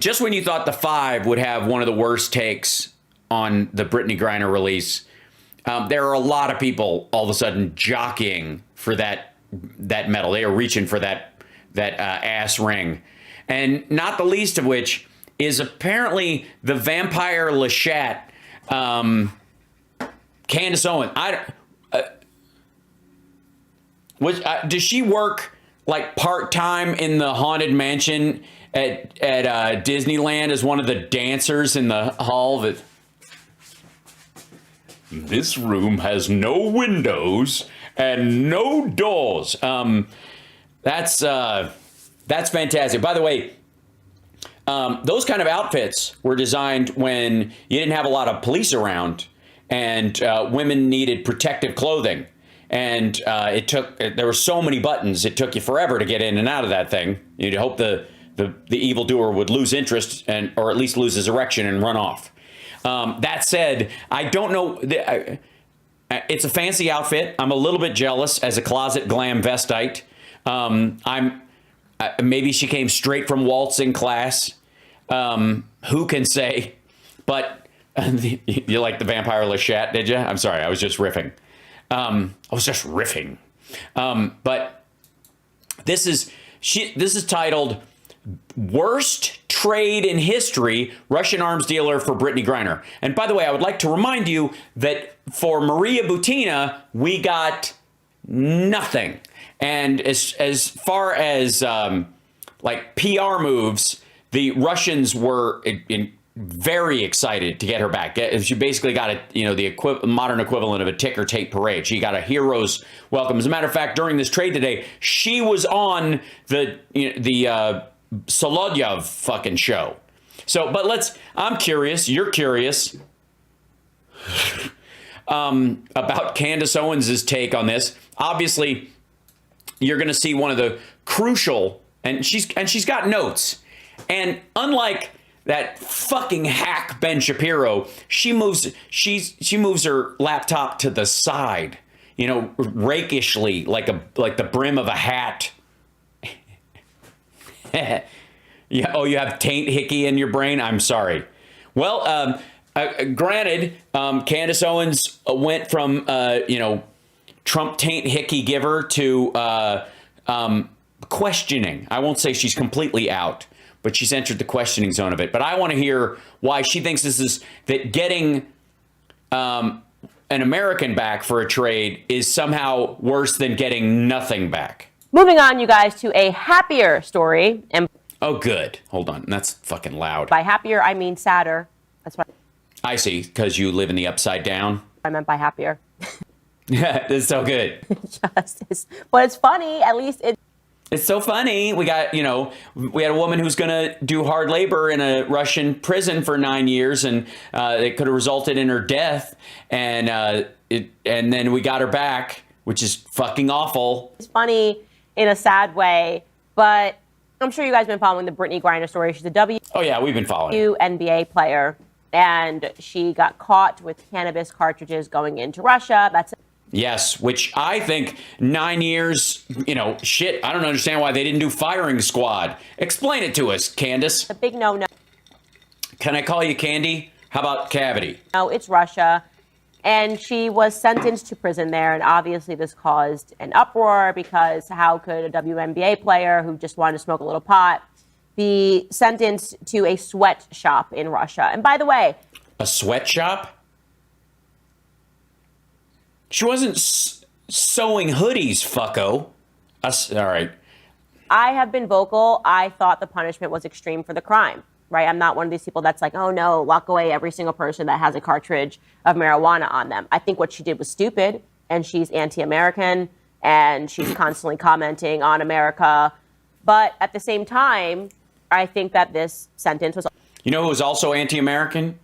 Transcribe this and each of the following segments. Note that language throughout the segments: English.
Just when you thought the Five would have one of the worst takes on the Brittany Griner release, there are a lot of people all of a sudden jockeying for that medal. They are reaching for that ass ring, and not the least of which is apparently the vampire Leshat, Candace Owens. Does she work like part-time in the Haunted Mansion at Disneyland as one of the dancers in the hall? This room has no windows and no doors. That's fantastic. By the way, those kind of outfits were designed when you didn't have a lot of police around and women needed protective clothing. And there were so many buttons, it took you forever to get in and out of that thing. You'd hope the evildoer would lose interest or at least lose his erection and run off. That said, I don't know. It's a fancy outfit. I'm a little bit jealous as a closet glam vestite. Maybe she came straight from waltzing class. Who can say? But you like the vampire Leshat, did you? I'm sorry, I was just riffing. But this is titled "Worst Trade in History: Russian Arms Dealer for Brittany Griner." And by the way, I would like to remind you that for Maria Butina, we got nothing. And as far as like PR moves, the Russians were very excited to get her back. She basically got the modern equivalent of a ticker tape parade. She got a hero's welcome. As a matter of fact, during this trade today, she was on the Solovyov fucking show. So, but I'm curious, you're curious about Candace Owens' take on this. Obviously, you're going to see one of the crucial, and she's got notes. And unlike that fucking hack Ben Shapiro, she moves her laptop to the side, rakishly, like the brim of a hat. Yeah. Oh, you have taint hickey in your brain? I'm sorry. Well, granted, Candace Owens went from Trump taint hickey giver to questioning. I won't say she's completely out, but she's entered the questioning zone of it. But I want to hear why she thinks that getting an American back for a trade is somehow worse than getting nothing back. Moving on, you guys, to a happier story. And oh, good. Hold on. That's fucking loud. By happier, I mean sadder. That's what I see, because you live in the upside down. I meant by happier. Yeah, it's so good. But it's funny. At least it's so funny. We had a woman who's going to do hard labor in a Russian prison for 9 years, and it could have resulted in her death. And then we got her back, which is fucking awful. It's funny in a sad way, but I'm sure you guys have been following the Brittany Griner story. She's a Oh yeah, we've been following. NBA player, and she got caught with cannabis cartridges going into Russia. Yes, which I think 9 years, shit, I don't understand why they didn't do firing squad. Explain it to us, Candace. A big no-no. Can I call you Candy? How about Cavity? No, it's Russia. And she was sentenced to prison there. And obviously this caused an uproar because how could a WNBA player who just wanted to smoke a little pot be sentenced to a sweatshop in Russia? And by the way, a sweatshop? She wasn't sewing hoodies, fucko. All right. I have been vocal. I thought the punishment was extreme for the crime, right? I'm not one of these people that's like, oh no, lock away every single person that has a cartridge of marijuana on them. I think what she did was stupid, and she's anti-American, and she's constantly commenting on America. But at the same time, I think that this sentence was... You know who was also anti-American?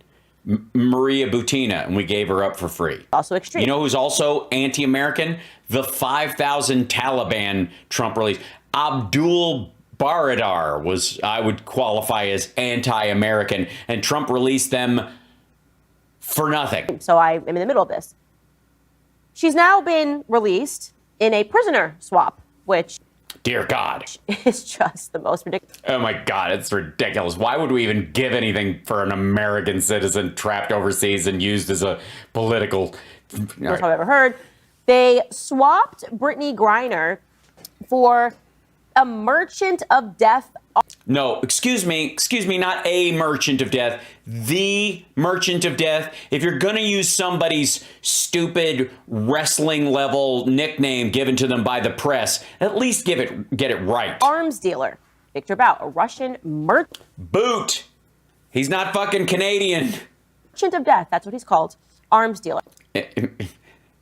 Maria Butina, and we gave her up for free. Also extreme. You know who's also anti-American? The 5,000 Taliban Trump release. Abdul Baradar was, I would qualify as anti-American, and Trump released them for nothing. So I am in the middle of this. She's now been released in a prisoner swap, which Dear God. It's just the most ridiculous. Oh my God, it's ridiculous. Why would we even give anything for an American citizen trapped overseas and used as a political... That's all I've ever heard. They swapped Brittany Griner for a merchant of death. No, excuse me, not a merchant of death, the merchant of death. If you're going to use somebody's stupid wrestling level nickname given to them by the press, at least get it right. Arms dealer, Victor Bout, a Russian merchant. Boot. He's not fucking Canadian. Merchant of death, that's what he's called. Arms dealer.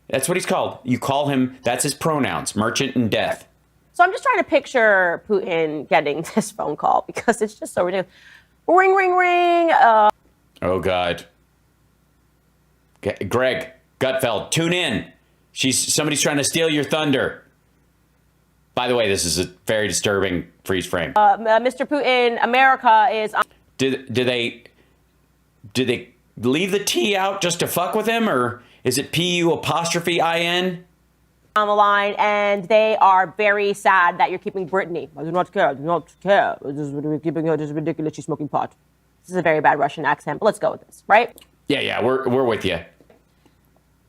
That's what he's called. You call him, that's his pronouns, merchant and death. So I'm just trying to picture Putin getting this phone call because it's just so ridiculous. Ring, ring, ring. Oh, God. Greg Gutfeld, tune in. Somebody's trying to steal your thunder. By the way, this is a very disturbing freeze frame. Mr. Putin, America is... Did they leave the T out just to fuck with him, or is it PU''IN? On the line, and they are very sad that you're keeping Brittany. I do not care. I do not care. We're keeping her. This is ridiculous. She's smoking pot. This is a very bad Russian accent, but let's go with this, right? Yeah, we're with you.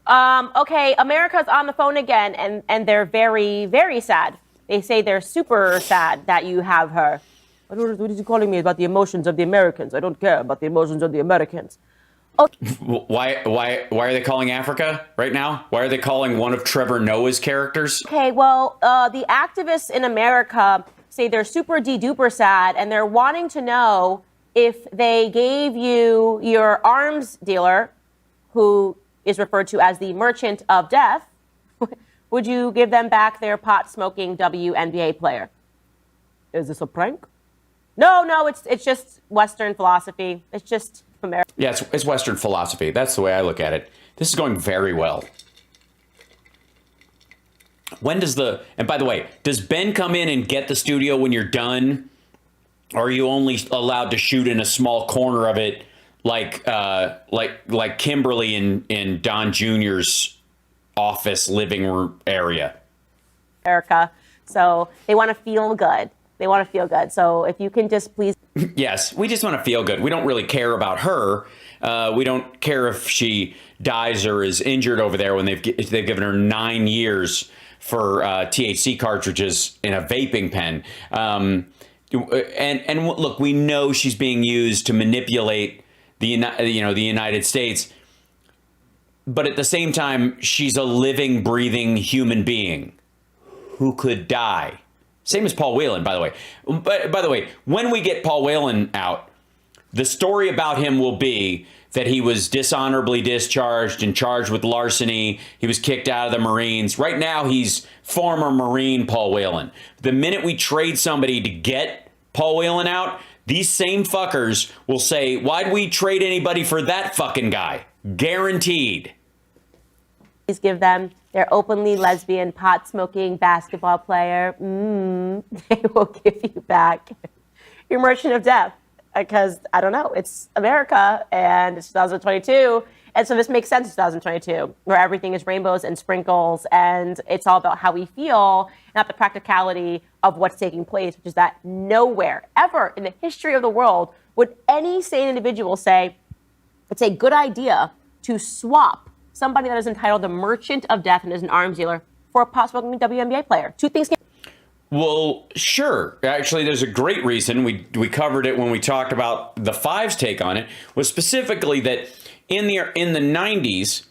Okay, America's on the phone again, and they're very, very sad. They say they're super sad that you have her. What is he calling me about the emotions of the Americans? I don't care about the emotions of the Americans. Oh. Why are they calling Africa right now? Why are they calling one of Trevor Noah's characters? Okay, well, the activists in America say they're super de-duper sad, and they're wanting to know if they gave you your arms dealer, who is referred to as the merchant of death, would you give them back their pot-smoking WNBA player? Is this a prank? No, it's just Western philosophy. It's just America. Yeah, it's Western philosophy. That's the way I look at it. This is going very well. When does and by the way, does Ben come in and get the studio when you're done? Or are you only allowed to shoot in a small corner of it like Kimberly in Don Jr.'s office living room area? America. So they want to feel good. So if you can just please. Yes, we just want to feel good. We don't really care about her. We don't care if she dies or is injured over there when they've given her 9 years for THC cartridges in a vaping pen. And look, we know she's being used to manipulate the United States. But at the same time, she's a living, breathing human being who could die. Same as Paul Whelan, by the way. But by the way, when we get Paul Whelan out, the story about him will be that he was dishonorably discharged and charged with larceny. He was kicked out of the Marines. Right now, he's former Marine Paul Whelan. The minute we trade somebody to get Paul Whelan out, these same fuckers will say, why'd we trade anybody for that fucking guy? Guaranteed. Please give them their openly lesbian, pot-smoking basketball player. They will give you back your merchant of death. Because, I don't know, it's America, and it's 2022. And so this makes sense in 2022, where everything is rainbows and sprinkles, and it's all about how we feel, not the practicality of what's taking place, which is that nowhere, ever in the history of the world, would any sane individual say it's a good idea to swap somebody that is entitled the merchant of death and is an arms dealer for a pot-smoking WNBA player. Two things. Well, sure. Actually, there's a great reason. We covered it when we talked about the Five's take on it, was specifically that in the 90s,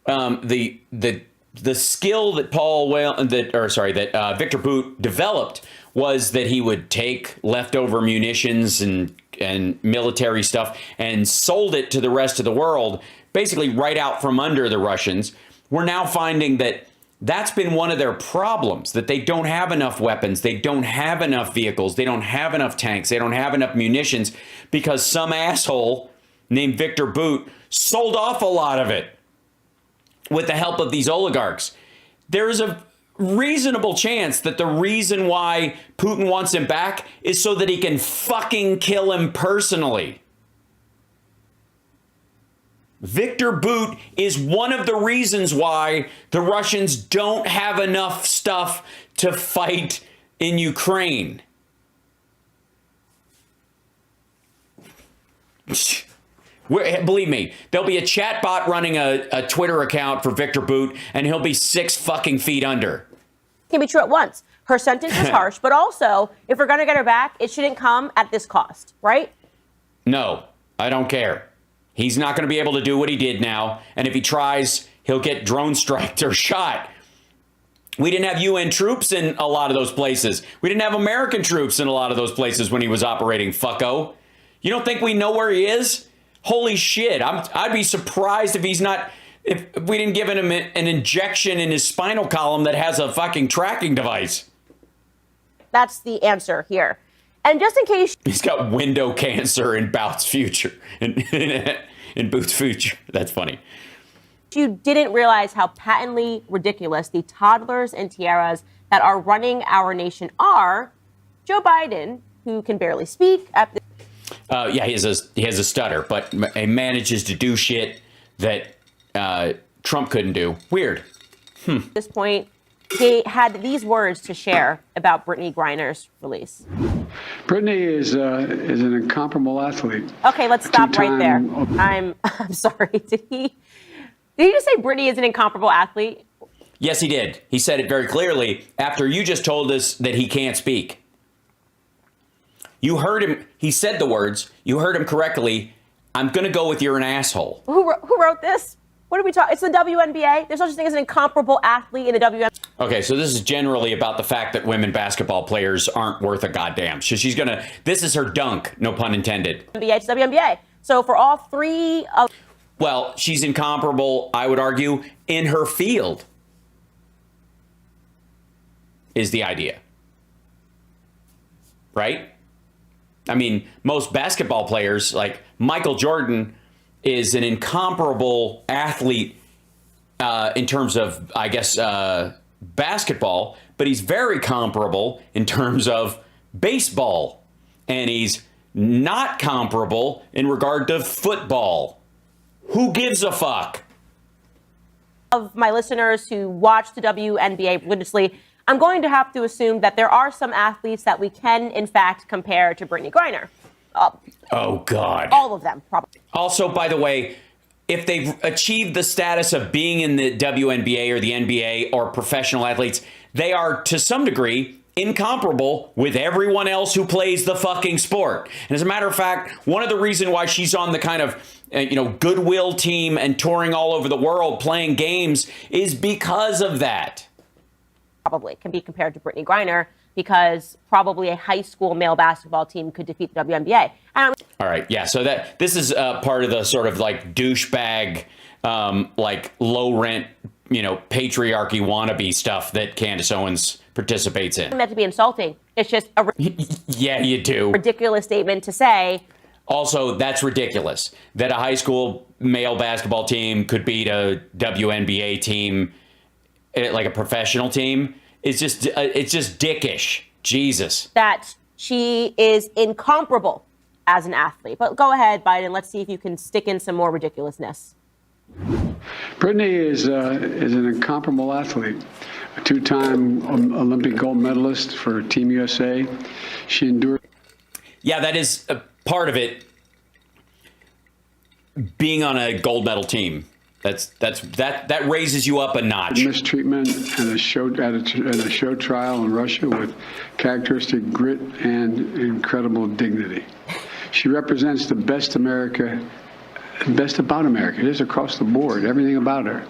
the skill that Victor Boot developed was that he would take leftover munitions and military stuff and sold it to the rest of the world, basically right out from under the Russians. We're now finding that that's been one of their problems, that they don't have enough weapons, they don't have enough vehicles, they don't have enough tanks, they don't have enough munitions, because some asshole named Victor Boot sold off a lot of it with the help of these oligarchs. There is a reasonable chance that the reason why Putin wants him back is so that he can fucking kill him personally. Victor Boot is one of the reasons why the Russians don't have enough stuff to fight in Ukraine. Believe me, there'll be a chatbot running a Twitter account for Victor Boot, and he'll be 6 fucking feet under. Can be true at once. Her sentence is harsh, but also, if we're going to get her back, it shouldn't come at this cost, right? No, I don't care. He's not going to be able to do what he did now, and if he tries, he'll get drone striked or shot. We didn't have UN troops in a lot of those places. We didn't have American troops in a lot of those places when he was operating, fucko. You don't think we know where he is? Holy shit, I'd be surprised if he's not, if we didn't give him an injection in his spinal column that has a fucking tracking device. That's the answer here. And just in case... He's got window cancer in Bout's future, in Boot's future. That's funny. You didn't realize how patently ridiculous the toddlers and tiaras that are running our nation are. Joe Biden, who can barely speak at the... Yeah, he has a stutter, but he manages to do shit that Trump couldn't do. Weird. At this point, they had these words to share about Brittany Griner's release. Brittany is an incomparable athlete. Okay, let's stop right there. I'm sorry. Did he just say Brittany is an incomparable athlete? Yes, he did. He said it very clearly after you just told us that he can't speak. You heard him. He said the words. You heard him correctly. I'm going to go with you're an asshole. Who wrote this? What are we talking? It's the WNBA. There's no such thing as an incomparable athlete in the WNBA. Okay, so this is generally about the fact that women basketball players aren't worth a goddamn. So she's going to, this is her dunk, no pun intended. It's WNBA. So for all three of... Well, she's incomparable, I would argue, in her field, is the idea. Right? I mean, most basketball players, like Michael Jordan, is an incomparable athlete in terms of, I guess, basketball, but he's very comparable in terms of baseball. And he's not comparable in regard to football. Who gives a fuck? Of my listeners who watch the WNBA religiously, I'm going to have to assume that there are some athletes that we can, in fact, compare to Brittany Griner. Oh, God. All of them, probably. Also, by the way, if they've achieved the status of being in the WNBA or the NBA or professional athletes, they are, to some degree, incomparable with everyone else who plays the fucking sport. And as a matter of fact, one of the reasons why she's on the kind of goodwill team and touring all over the world playing games is because of that. Probably can be compared to Brittany Griner because probably a high school male basketball team could defeat the WNBA. All right, yeah. So this is part of the sort of like douchebag, like low rent, patriarchy wannabe stuff that Candace Owens participates in. Meant to be insulting. It's just a yeah, you do. Ridiculous statement to say. Also, that's ridiculous that a high school male basketball team could beat a WNBA team, like a professional team. It's just dickish. Jesus. That she is incomparable as an athlete. But go ahead, Biden. Let's see if you can stick in some more ridiculousness. Brittany is an incomparable athlete, a 2-time Olympic gold medalist for Team USA. She endured. Yeah, that is a part of it. Being on a gold medal team. That raises you up a notch. Mistreatment at a show trial in Russia with characteristic grit and incredible dignity. She represents the best about America. It is across the board, everything about her.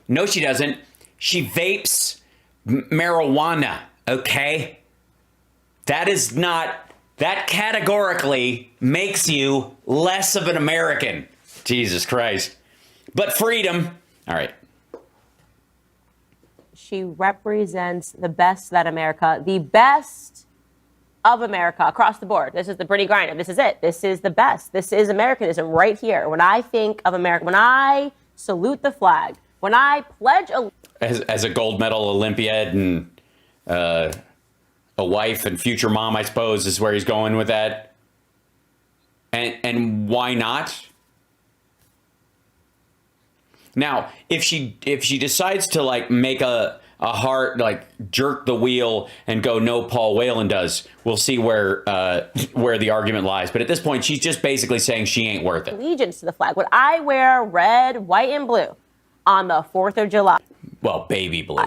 No, she doesn't. She vapes marijuana, okay? That categorically makes you less of an American. Jesus Christ. But freedom. All right. She represents the best of America across the board. This is the Brittany Griner. This is it. This is the best. This is Americanism right here. When I think of America, when I salute the flag, when I pledge as a gold medal Olympiad and a wife and future mom, I suppose, is where he's going with that. And why not? Now, if she decides to like make a like jerk the wheel and go, no, Paul Whelan does. We'll see where the argument lies. But at this point, she's just basically saying she ain't worth it. Allegiance to the flag. Would I wear red, white, and blue on the 4th of July? Well, baby blue.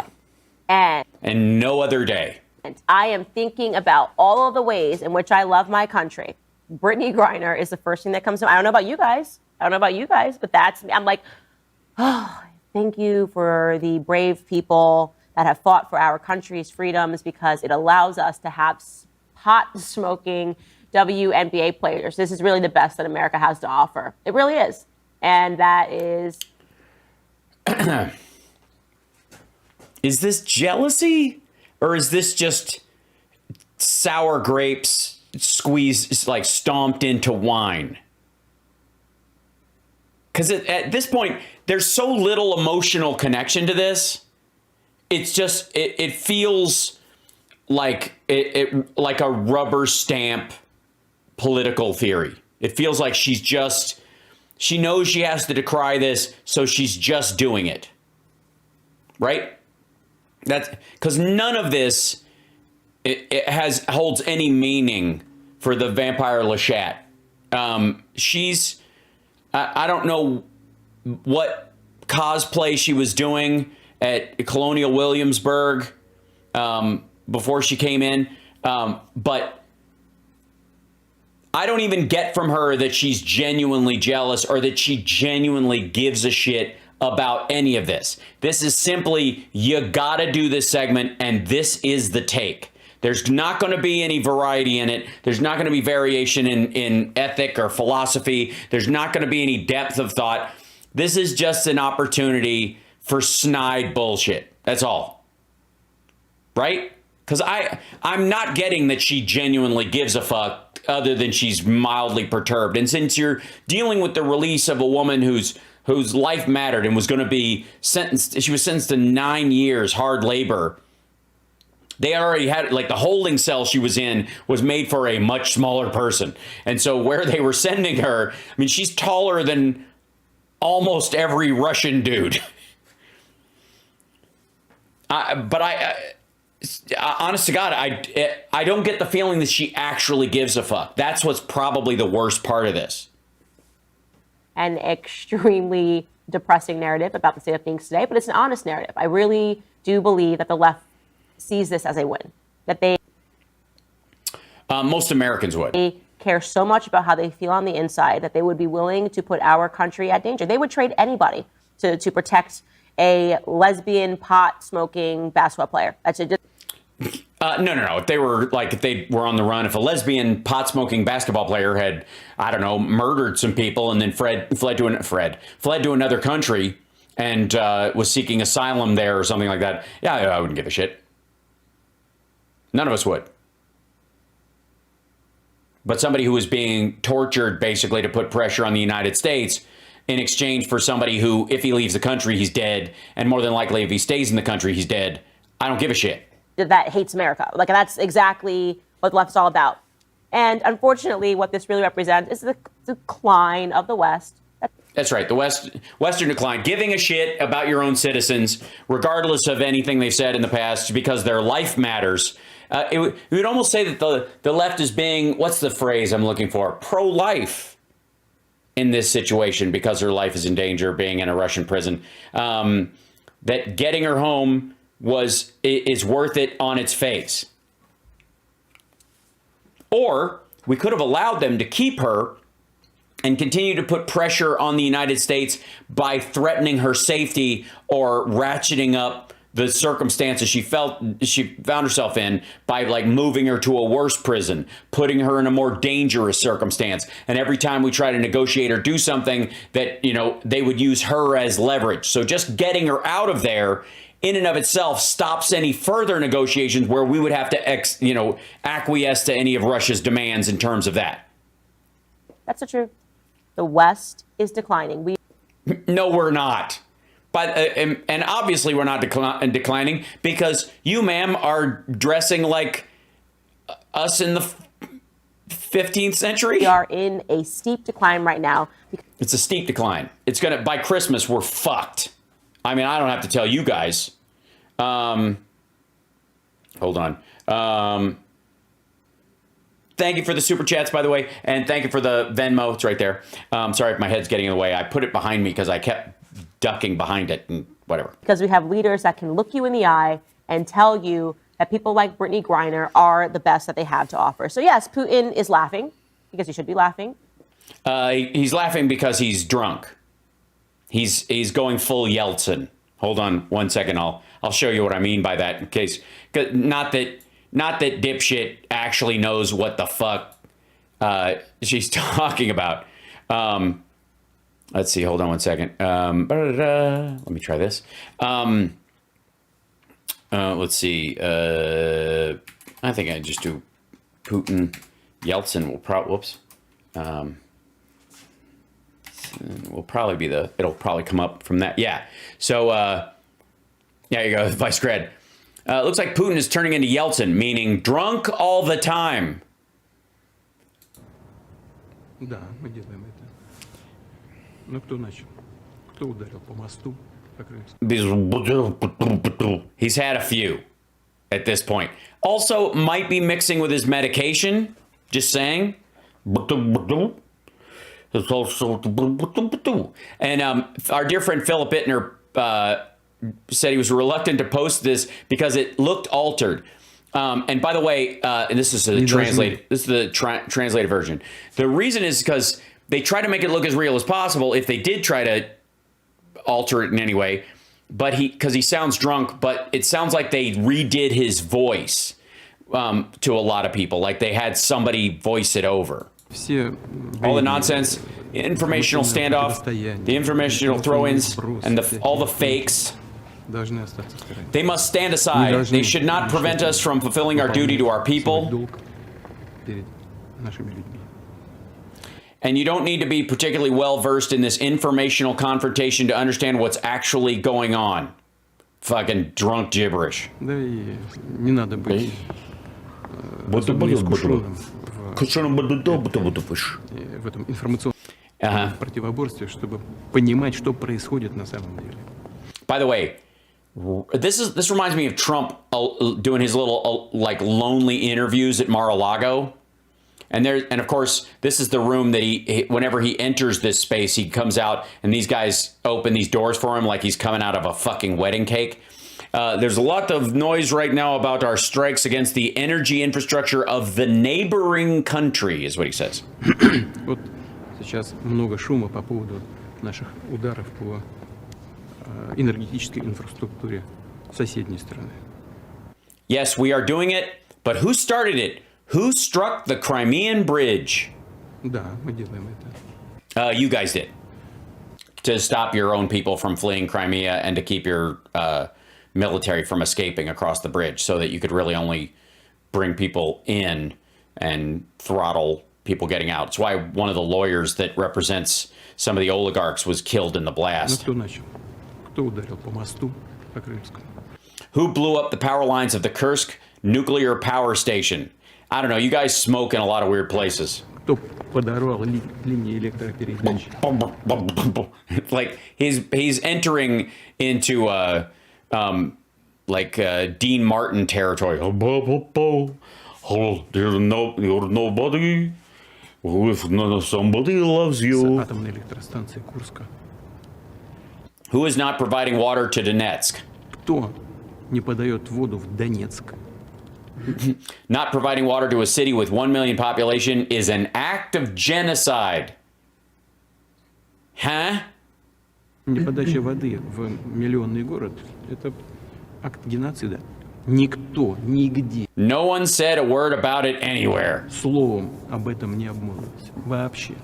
And no other day. And I am thinking about all of the ways in which I love my country. Brittany Griner is the first thing that comes to mind. I don't know about you guys, but that's me. I'm like, oh, thank you for the brave people that have fought for our country's freedoms, because it allows us to have pot-smoking WNBA players. This is really the best that America has to offer. It really is. And that is... Is this jealousy? Or is this just sour grapes squeezed, like stomped into wine? Because at this point, there's so little emotional connection to this. It's just, it feels like like a rubber stamp political theory. It feels like she knows she has to decry this, so she's just doing it. Right? That's because none of this holds any meaning for the vampire Leshat. I don't know what cosplay she was doing at Colonial Williamsburg before she came in, but I don't even get from her that she's genuinely jealous or that she genuinely gives a shit about any of this. This is simply, you gotta do this segment, and this is the take. There's not going to be any variety in it. There's not going to be variation in ethic or philosophy. There's not going to be any depth of thought. This is just an opportunity for snide bullshit. That's all. Right? Because I'm not getting that she genuinely gives a fuck, other than she's mildly perturbed. And since you're dealing with the release of a woman whose life mattered and was going to be sentenced, she was sentenced to 9 years hard labor. They already had, like, the holding cell she was in was made for a much smaller person. And so where they were sending her, I mean, she's taller than almost every Russian dude. But honest to God, I don't get the feeling that she actually gives a fuck. That's what's probably the worst part of this. An extremely depressing narrative about the state of things today, but it's an honest narrative. I really do believe that the left sees this as a win, that most Americans would. They care so much about how they feel on the inside that they would be willing to put our country at danger. They would trade anybody to protect a lesbian pot-smoking basketball player. That's it. No. If they were on the run, if a lesbian pot-smoking basketball player had, I don't know, murdered some people and then fled to another country and was seeking asylum there or something like that, yeah, I wouldn't give a shit. None of us would. But somebody who was being tortured basically to put pressure on the United States in exchange for somebody who, if he leaves the country, he's dead. And more than likely, if he stays in the country, he's dead. I don't give a shit. That hates America. Like, that's exactly what the left is all about. And unfortunately, what this really represents is the decline of the West. That's right. The Western decline, giving a shit about your own citizens, regardless of anything they've said in the past, because their life matters. You would almost say that the left is being, what's the phrase I'm looking for? Pro-life in this situation because her life is in danger being in a Russian prison. That getting her home is worth it on its face. Or we could have allowed them to keep her and continue to put pressure on the United States by threatening her safety or ratcheting up the circumstances she found herself in by, like, moving her to a worse prison, putting her in a more dangerous circumstance. And every time we try to negotiate or do something that, they would use her as leverage. So just getting her out of there in and of itself stops any further negotiations where we would have to, acquiesce to any of Russia's demands in terms of that. That's the truth. The West is declining. No, we're not. But and obviously we're not declining because you, ma'am, are dressing like us in the 15th century. We are in a steep decline right now. It's a steep decline. It's by Christmas, we're fucked. I mean, I don't have to tell you guys. Hold on. Thank you for the super chats, by the way, and thank you for the Venmo. It's right there. Sorry if my head's getting in the way. I put it behind me because I kept ducking behind it and whatever. Because we have leaders that can look you in the eye and tell you that people like Brittany Griner are the best that they have to offer. So yes, Putin is laughing because he should be laughing. He's laughing because he's drunk. He's going full Yeltsin. Hold on one second. I'll show you what I mean by that in case. Not that dipshit actually knows what the fuck she's talking about. Let's see. Hold on one second. Let me try this. Let's see. I think I just do Putin. Yeltsin will probably. Whoops. Will probably be it'll probably come up from that. Yeah. So, yeah, you go, Vice Gred. Looks like Putin is turning into Yeltsin, meaning drunk all the time. Да, мы делаем это. Ну, кто начал? Кто ударил по мосту по Крымскому? He's had a few at this point. Also, might be mixing with his medication. Just saying. And our dear friend Philip Ittner said he was reluctant to post this because it looked altered. And by the way, and this is the translated version. The reason is because they try to make it look as real as possible if they did try to alter it in any way. But because he sounds drunk, but it sounds like they redid his voice to a lot of people, like they had somebody voice it over. All the nonsense, informational standoff, the informational throw-ins, and all the fakes. They must stand aside. They should not prevent us from fulfilling our duty to our people. And you don't need to be particularly well-versed in this informational confrontation to understand what's actually going on. Fucking drunk gibberish. В этом информационном противоборстве, чтобы понимать, что происходит на самом деле. By the way, this reminds me of Trump doing his little like lonely interviews at Mar-a-Lago. And of course, this is the room that whenever he enters this space, he comes out and these guys open these doors for him like he's coming out of a fucking wedding cake. There's a lot of noise right now about our strikes against the energy infrastructure of the neighboring country, is what he says. Вот сейчас много шума по поводу наших ударов по энергетической инфраструктуре соседней страны. Yes, we are doing it, but who started it? Who struck the Crimean Bridge? Да, мы делаем это. You guys did. To stop your own people from fleeing Crimea and to keep your military from escaping across the bridge so that you could really only bring people in and throttle people getting out. It's why one of the lawyers that represents some of the oligarchs was killed in the blast. Кто начал? Кто ударил по мосту по Крымскому? Who blew up the power lines of the Kursk nuclear power station? I don't know. You guys smoke in a lot of weird places. Кто подорвал линии электропередач? Like he's entering into Dean Martin territory. There's nobody. If somebody loves you. Атомной электростанции Курска. Who is not providing water to Donetsk? Кто не подает воду в Донецк? Not providing water to a city with 1 million population is an act of genocide. Huh? Неподача воды в миллионный город – это акт геноцида. Никто, нигде. No one said a word about it anywhere. Словом об этом не обмолвился. Вообще.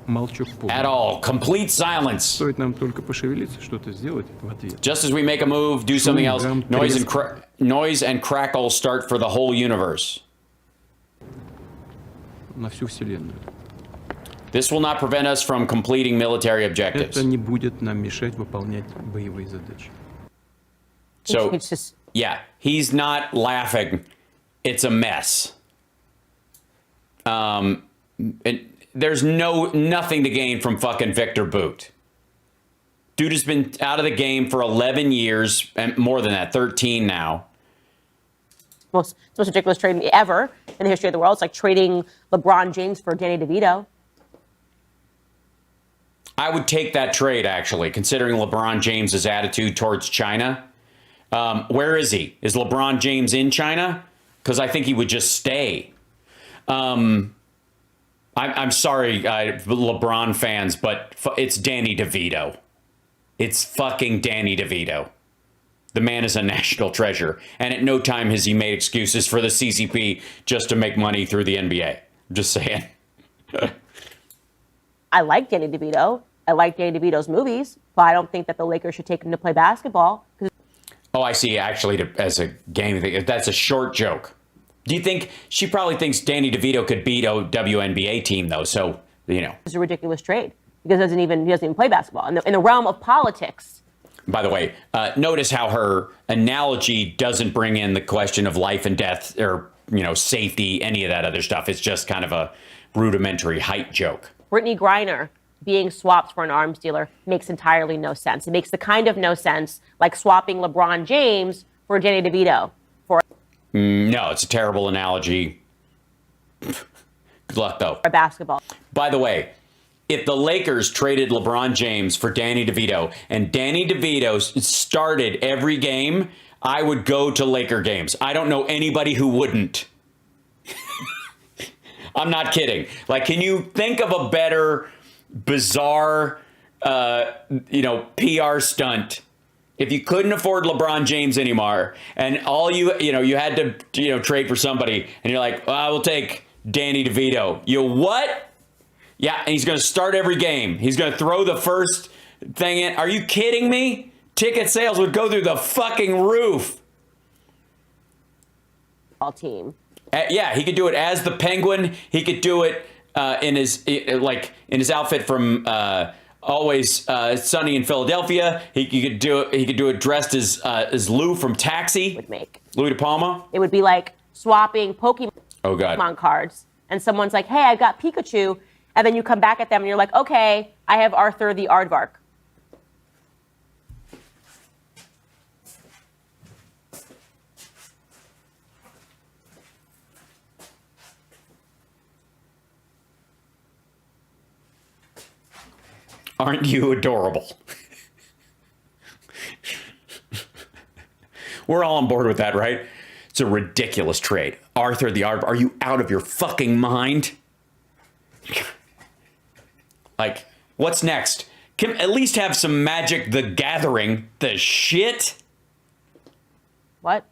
Молчок полный. At all. Complete silence. Стоит нам только пошевелиться, что-то сделать в ответ. Just as we make a move, do something else, noise and crackle start for the whole universe. На всю Вселенную. This will not prevent us from completing military objectives. Это не будет нам мешать выполнять боевые задачи. So, It's just... yeah, he's not laughing. It's a mess. There's nothing to gain from fucking Victor Boot. Dude has been out of the game for 11 years, and more than that, 13 now. Most ridiculous trade ever in the history of the world. It's like trading LeBron James for Danny DeVito. I would take that trade, actually, considering LeBron James's attitude towards China. Where is he? Is LeBron James in China? Because I think he would just stay. I'm sorry, LeBron fans, but it's Danny DeVito. It's fucking Danny DeVito. The man is a national treasure. And at no time has he made excuses for the CCP just to make money through the NBA. I'm just saying. I like Danny DeVito. I like Danny DeVito's movies, but I don't think that the Lakers should take him to play basketball. Oh, I see. Actually, as a game thing, that's a short joke. Do you think she probably thinks Danny DeVito could beat a WNBA team, though? So, you know. It's a ridiculous trade because he doesn't even play basketball. In the realm of politics. By the way, notice how her analogy doesn't bring in the question of life and death or, safety, any of that other stuff. It's just kind of a rudimentary height joke. Brittany Griner being swapped for an arms dealer makes entirely no sense. It makes the kind of no sense like swapping LeBron James for Danny DeVito. No, it's a terrible analogy. Good luck, though. For basketball. By the way, if the Lakers traded LeBron James for Danny DeVito and Danny DeVito started every game, I would go to Laker games. I don't know anybody who wouldn't. I'm not kidding. Like, can you think of a better, bizarre, PR stunt? If you couldn't afford LeBron James anymore, and all you had to, trade for somebody, and you're like, I will take Danny DeVito. You what? Yeah, and he's going to start every game. He's going to throw the first thing in. Are you kidding me? Ticket sales would go through the fucking roof. Team. Yeah, he could do it as the Penguin. He could do it in his outfit from Always Sunny in Philadelphia. He could do it. He could do it dressed as Lou from Taxi. Would make Louis De Palma. It would be like swapping Pokemon cards, and someone's like, "Hey, I've got Pikachu," and then you come back at them and you're like, "Okay, I have Arthur the Aardvark." Aren't you adorable? We're all on board with that, right? It's a ridiculous trade. Arthur the Aardvark. Are you out of your fucking mind? Like, what's next? Can at least have some Magic the Gathering. The shit? What?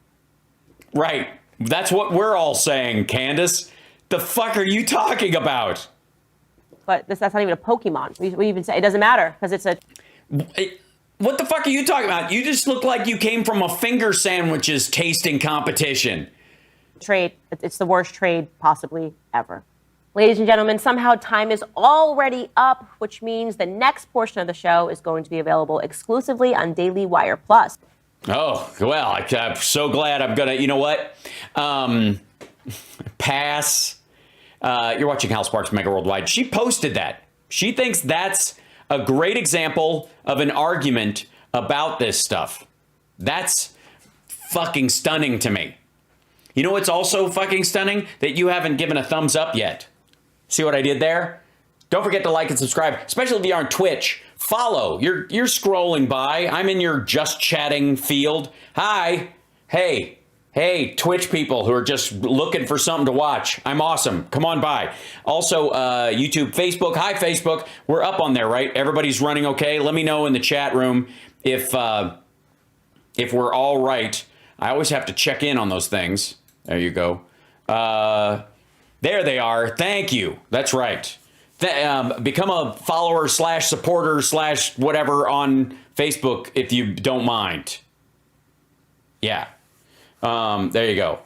Right. That's what we're all saying, Candace. The fuck are you talking about? But that's not even a Pokemon. We even say it doesn't matter because it's a. What the fuck are you talking about? You just look like you came from a finger sandwiches tasting competition. Trade. It's the worst trade possibly ever. Ladies and gentlemen, somehow time is already up, which means the next portion of the show is going to be available exclusively on Daily Wire Plus. Oh, well, I'm so glad I'm going to, you know what? Pass. You're watching Hal Sparks Mega Worldwide. She posted that. She thinks that's a great example of an argument about this stuff. That's fucking stunning to me. You know what's also fucking stunning? That you haven't given a thumbs up yet. See what I did there? Don't forget to like and subscribe, especially if you're on Twitch. Follow. You're scrolling by. I'm in your just chatting field. Hi. Hey, Twitch people who are just looking for something to watch. I'm awesome. Come on by. Also, YouTube, Facebook. Hi, Facebook. We're up on there, right? Everybody's running okay. Let me know in the chat room if we're all right. I always have to check in on those things. There you go. There they are. Thank you. That's right. Become a follower / supporter / whatever on Facebook if you don't mind. Yeah. There you go.